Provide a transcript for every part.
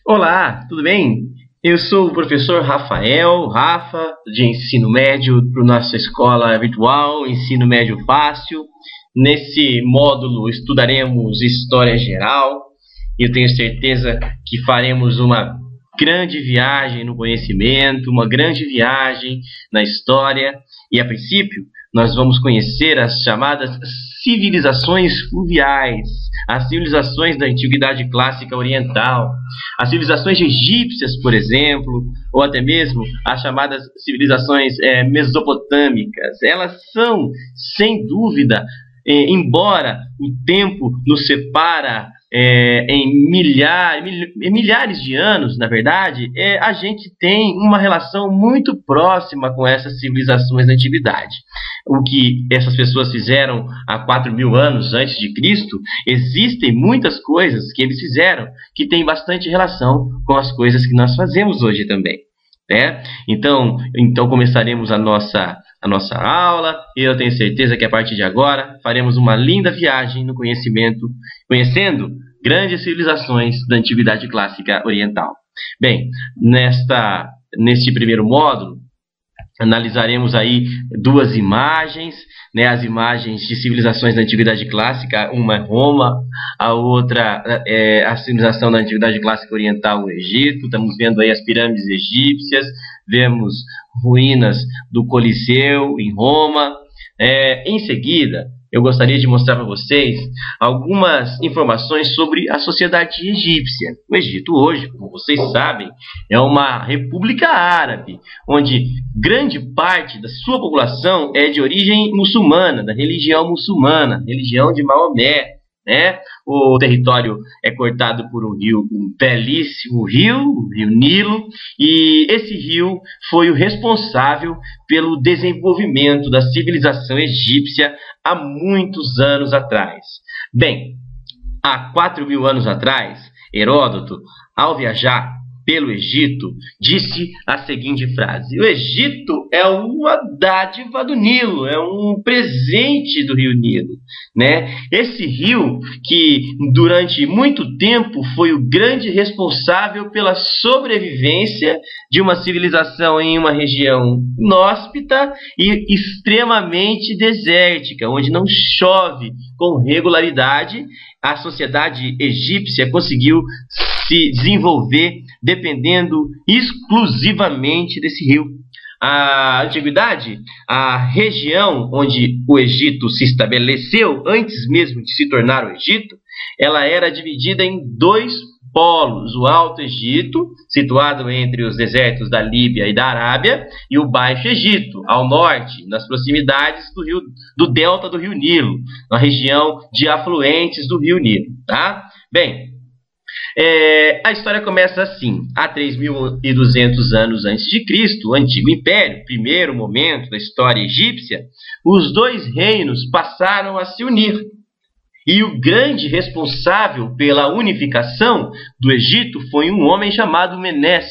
Olá, tudo bem? Eu sou o professor Rafa, de ensino médio para nossa escola virtual, ensino médio fácil. Nesse módulo estudaremos História Geral e eu tenho certeza que faremos uma grande viagem no conhecimento, uma grande viagem na história. E a princípio, nós vamos conhecer as chamadas civilizações fluviais, as civilizações da Antiguidade Clássica Oriental, as civilizações egípcias, por exemplo, ou até mesmo as chamadas civilizações mesopotâmicas. Elas são, sem dúvida, embora o tempo nos separa em milhares de anos, na verdade, a gente tem uma relação muito próxima com essas civilizações da antiguidade. O que essas pessoas fizeram há 4.000 anos antes de Cristo, existem muitas coisas que eles fizeram que têm bastante relação com as coisas que nós fazemos hoje também. Então começaremos a nossa aula, e eu tenho certeza que a partir de agora faremos uma linda viagem no conhecimento, conhecendo grandes civilizações da Antiguidade Clássica Oriental. Bem, neste primeiro módulo, analisaremos aí duas imagens, as imagens de civilizações da Antiguidade Clássica. Uma é Roma, a outra é a civilização da Antiguidade Clássica Oriental, o Egito. Estamos vendo aí as pirâmides egípcias, vemos ruínas do Coliseu em Roma. Em seguida, eu gostaria de mostrar para vocês algumas informações sobre a sociedade egípcia. O Egito hoje, como vocês sabem, é uma república árabe, onde grande parte da sua população é de origem muçulmana, da religião muçulmana, religião de Maomé. O território é cortado por um belíssimo rio, o Rio Nilo, e esse rio foi o responsável pelo desenvolvimento da civilização egípcia há muitos anos atrás. Bem, há 4.000 anos atrás, Heródoto, ao viajar pelo Egito, disse a seguinte frase: o Egito é uma dádiva do Nilo, é um presente do rio Nilo. Esse rio que durante muito tempo foi o grande responsável pela sobrevivência de uma civilização em uma região inóspita e extremamente desértica, onde não chove com regularidade. A sociedade egípcia conseguiu se desenvolver dependendo exclusivamente desse rio. A antiguidade, a região onde o Egito se estabeleceu, antes mesmo de se tornar o Egito, ela era dividida em dois polos: o Alto Egito, situado entre os desertos da Líbia e da Arábia, e o Baixo Egito, ao norte, nas proximidades do delta do Rio Nilo, na região de afluentes do Rio Nilo. Bem, a história começa assim: há 3.200 anos antes de Cristo, o Antigo Império, primeiro momento da história egípcia, os dois reinos passaram a se unir. E o grande responsável pela unificação do Egito foi um homem chamado Menes,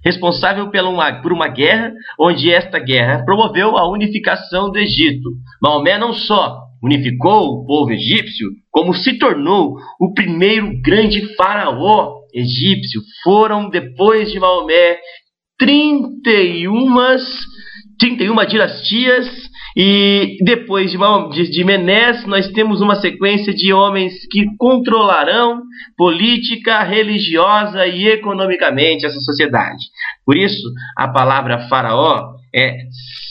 responsável por uma guerra, onde esta guerra promoveu a unificação do Egito. Maomé não só unificou o povo egípcio, como se tornou o primeiro grande faraó egípcio. Foram, depois de Maomé, 31 dinastias. E depois de Menes, nós temos uma sequência de homens que controlarão política, religiosa e economicamente essa sociedade. Por isso, a palavra faraó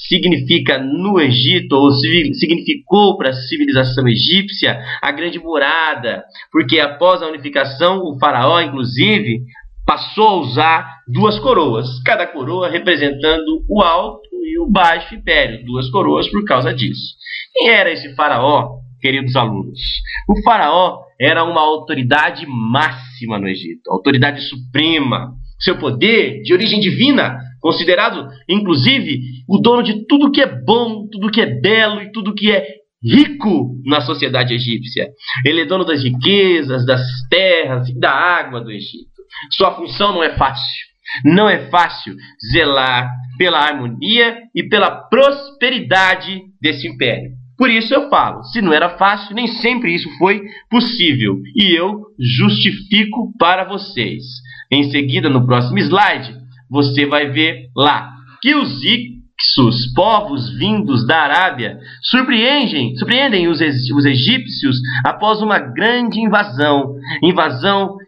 significa no Egito, ou significou para a civilização egípcia, a grande murada, porque após a unificação, o faraó, inclusive, passou a usar duas coroas, cada coroa representando o Alto e o Baixo Império, duas coroas por causa disso. Quem era esse faraó, queridos alunos? O faraó era uma autoridade máxima no Egito, autoridade suprema. Seu poder, de origem divina, considerado, inclusive, o dono de tudo que é bom, tudo que é belo e tudo que é rico na sociedade egípcia. Ele é dono das riquezas, das terras e da água do Egito. Sua função não é fácil. Não é fácil zelar pela harmonia e pela prosperidade desse império. Por isso eu falo, se não era fácil, nem sempre isso foi possível. E eu justifico para vocês. Em seguida, no próximo slide, você vai ver lá que os Ixos, povos vindos da Arábia, surpreendem os egípcios após uma grande invasão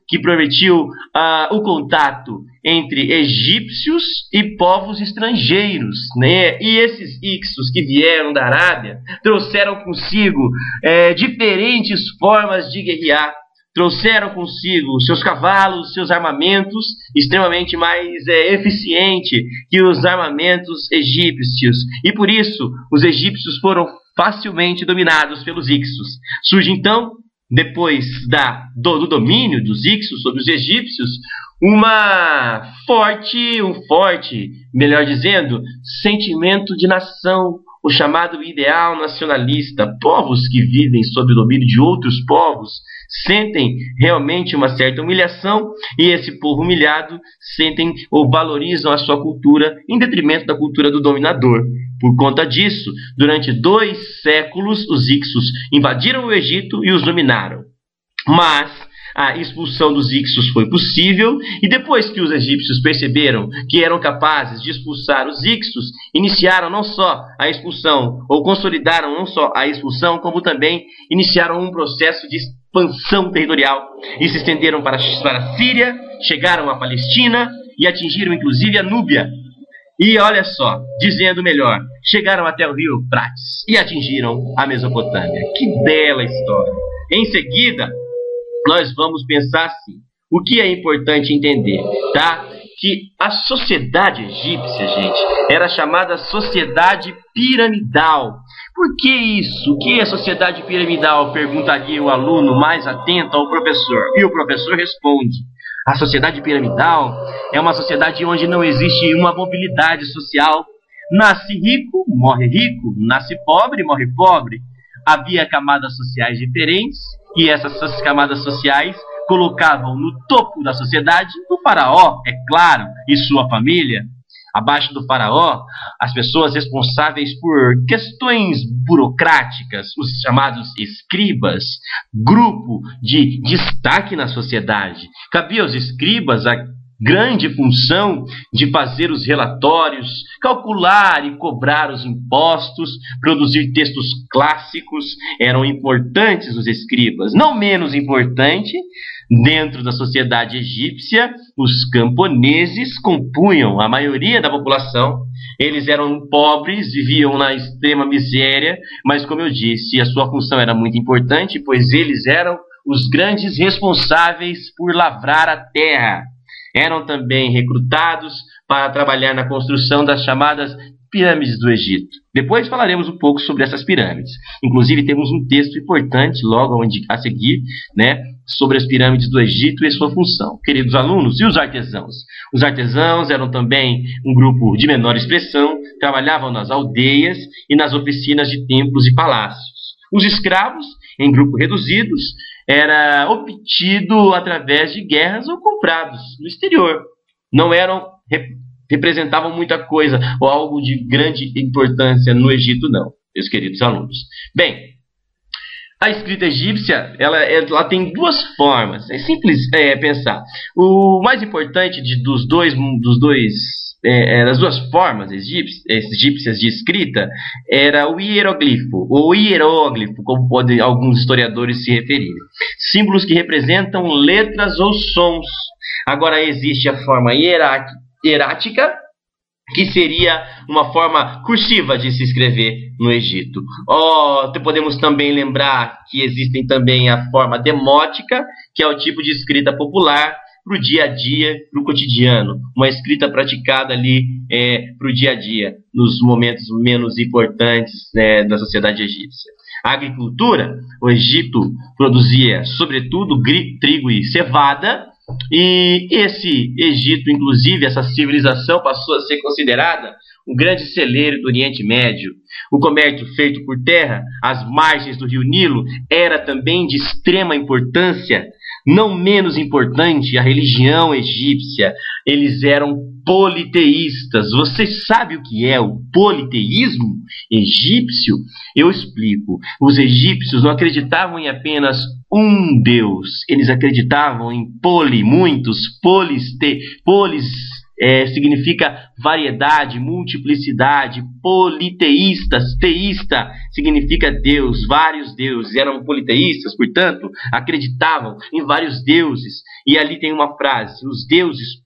que permitiu o contato entre egípcios e povos estrangeiros, né? E esses Ixos que vieram da Arábia trouxeram consigo diferentes formas de guerrear. Trouxeram consigo seus cavalos, seus armamentos, extremamente mais eficiente que os armamentos egípcios. E por isso, os egípcios foram facilmente dominados pelos Ixos. Surge então, depois do domínio dos Ixos sobre os egípcios, um forte, melhor dizendo, sentimento de nação, o chamado ideal nacionalista. Povos que vivem sob o domínio de outros povos sentem realmente uma certa humilhação, e esse povo humilhado sentem ou valorizam a sua cultura em detrimento da cultura do dominador. Por conta disso, durante 2 séculos, os Ixos invadiram o Egito e os dominaram. Mas a expulsão dos Ixos foi possível, e depois que os egípcios perceberam que eram capazes de expulsar os Ixos, iniciaram não só a expulsão, ou consolidaram não só a expulsão, como também iniciaram um processo de expansão territorial, e se estenderam para a Síria, chegaram à Palestina e atingiram inclusive a Núbia. E olha só, dizendo melhor, chegaram até o rio Eufrates e atingiram a Mesopotâmia. Que bela história! Em seguida, nós vamos pensar assim, o que é importante entender, tá? Que a sociedade egípcia, gente, era chamada sociedade piramidal. Por que isso? O que é sociedade piramidal? Perguntaria o aluno mais atento ao professor. E o professor responde: a sociedade piramidal é uma sociedade onde não existe uma mobilidade social. Nasce rico, nasce pobre, morre pobre. Havia camadas sociais diferentes, e essas camadas sociais colocavam no topo da sociedade o faraó, é claro, e sua família. Abaixo do faraó, as pessoas responsáveis por questões burocráticas, os chamados escribas, grupo de destaque na sociedade. Cabia aos escribas a grande função de fazer os relatórios, calcular e cobrar os impostos, produzir textos clássicos. Eram importantes os escribas. Não menos importante, dentro da sociedade egípcia, os camponeses compunham a maioria da população. Eles eram pobres, viviam na extrema miséria, mas, como eu disse, a sua função era muito importante, pois eles eram os grandes responsáveis por lavrar a terra. Eram também recrutados para trabalhar na construção das chamadas pirâmides do Egito. Depois falaremos um pouco sobre essas pirâmides. Inclusive temos um texto importante logo a seguir, né, sobre as pirâmides do Egito e sua função. Queridos alunos, e os artesãos? Os artesãos eram também um grupo de menor expressão, trabalhavam nas aldeias e nas oficinas de templos e palácios. Os escravos, em grupos reduzidos, era obtido através de guerras ou comprados no exterior. Não representavam muita coisa ou algo de grande importância no Egito, não, meus queridos alunos. Bem, a escrita egípcia ela tem 2 formas. É simples pensar. O mais importante das 2 formas egípcias de escrita era o hieroglifo, ou hieróglifo, como podem alguns historiadores se referirem. Símbolos que representam letras ou sons. Agora existe a forma hierática, que seria uma forma cursiva de se escrever no Egito. Podemos também lembrar que existem também a forma demótica, que é o tipo de escrita popular para o dia a dia, para o cotidiano. Uma escrita praticada ali para o dia a dia, nos momentos menos importantes da sociedade egípcia. A agricultura, o Egito produzia sobretudo trigo e cevada, e esse Egito, inclusive, essa civilização passou a ser considerada um grande celeiro do Oriente Médio. O comércio feito por terra, às margens do rio Nilo, era também de extrema importância. Não menos importante, a religião egípcia Eles eram politeístas. Você sabe o que é o politeísmo egípcio? Eu explico. Os egípcios não acreditavam em apenas um Deus. Eles acreditavam em muitos. Significa variedade, multiplicidade. Politeístas, teísta significa Deus, vários deuses. Eram politeístas, portanto, acreditavam em vários deuses. E ali tem uma frase: os deuses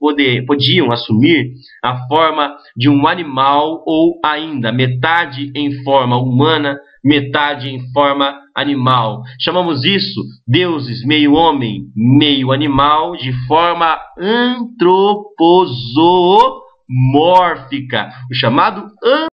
podiam assumir a forma de um animal ou ainda metade em forma humana, metade em forma animal. Chamamos isso deuses meio homem, meio animal, de forma antroposomórfica. O chamado